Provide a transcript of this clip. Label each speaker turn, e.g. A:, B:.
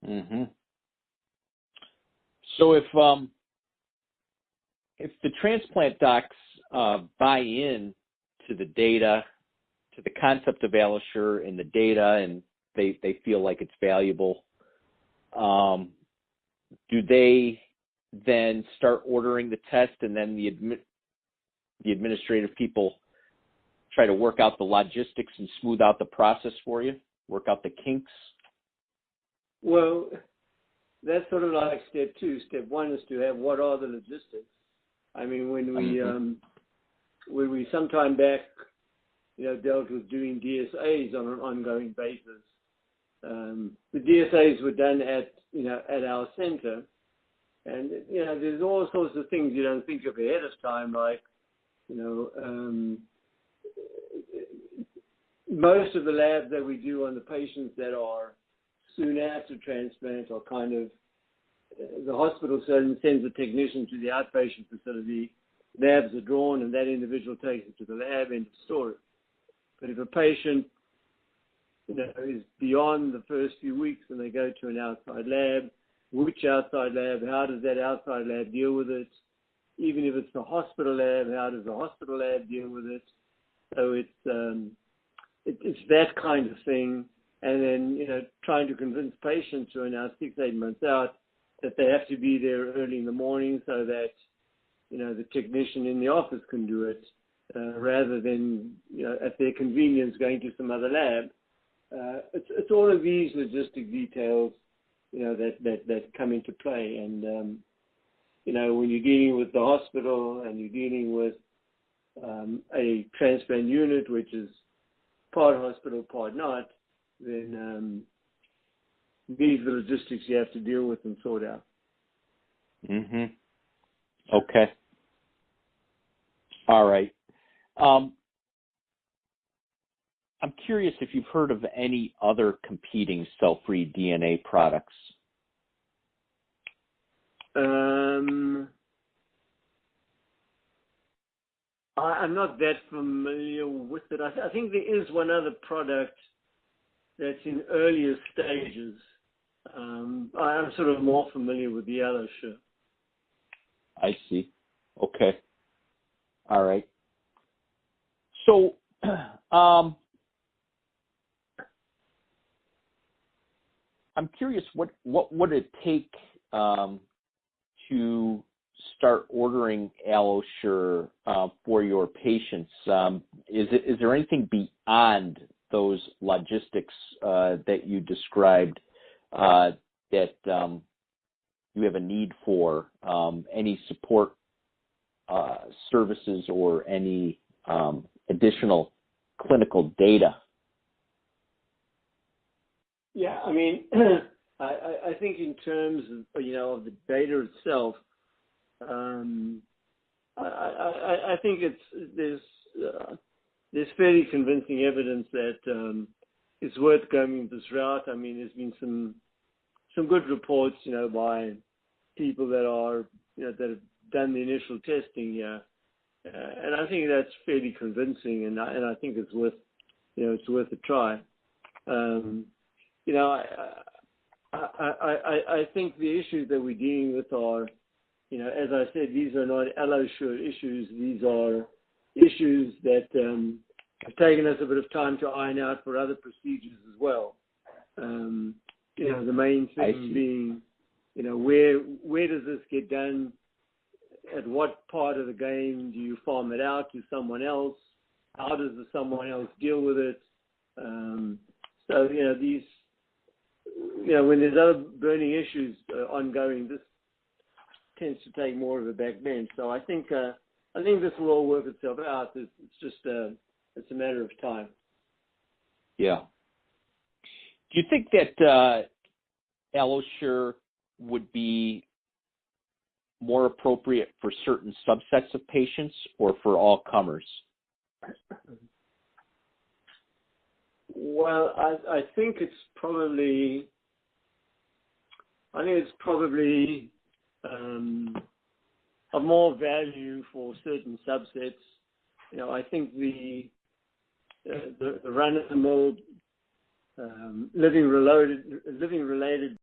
A: Hmm. So if the transplant docs buy in to the data, to the concept of AlloSure and the data, and they feel like it's valuable, do they then start ordering the test, and then the administrative people try to work out the logistics and smooth out the process for you, work out the kinks?
B: Well, that's sort of like step two. Step one is to have what are the logistics. I mean, when we sometime back, dealt with doing DSAs on an ongoing basis, the DSAs were done at our center, and there's all sorts of things you don't think of ahead of time, like most of the labs that we do on the patients that are soon after transplant are kind of, the hospital sends a technician to the outpatient facility, labs are drawn, and that individual takes it to the lab, end of story. But if a patient is beyond the first few weeks and they go to an outside lab, which outside lab, how does that outside lab deal with it? Even if it's the hospital lab, how does the hospital lab deal with it? So it's that kind of thing. And then, trying to convince patients who are now 6-8 months out that they have to be there early in the morning so that, the technician in the office can do it, rather than, at their convenience going to some other lab. It's all of these logistic details, that come into play. And, when you're dealing with the hospital and you're dealing with a transplant unit, which is part hospital, part not, then these are the logistics you have to deal with and sort out.
A: Mm-hmm. Okay. All right. I'm curious if you've heard of any other competing cell-free DNA products.
B: I'm not that familiar with it. I think there is one other product that's in earlier stages. I'm sort of more familiar with the AlloSure.
A: I see. Okay. All right. So, I'm curious, what would it take to start ordering AlloSure for your patients? Is there anything beyond those logistics that you described that you have a need for? Any support services or any additional clinical data?
B: Yeah, I mean, I think in terms of, of the data itself, I think there's fairly convincing evidence that it's worth going this route. I mean, there's been some good reports, by people that are, that have done the initial testing here, and I think that's fairly convincing, and I think it's worth, it's worth a try. I think the issues that we're dealing with are, as I said, these are not AlloSure issues. These are issues that have taken us a bit of time to iron out for other procedures as well. The main thing being, where does this get done? At what part of the game do you farm it out to someone else? How does the someone else deal with it? So, these, when there's other burning issues ongoing, this tends to take more of a back bench. So I think this will all work itself out. It's just it's a matter of time.
A: Yeah. Do you think that AlloSure would be more appropriate for certain subsets of patients or for all comers?
B: Well, I think it's probably of more value for certain subsets. I think the run-of-the-mill living related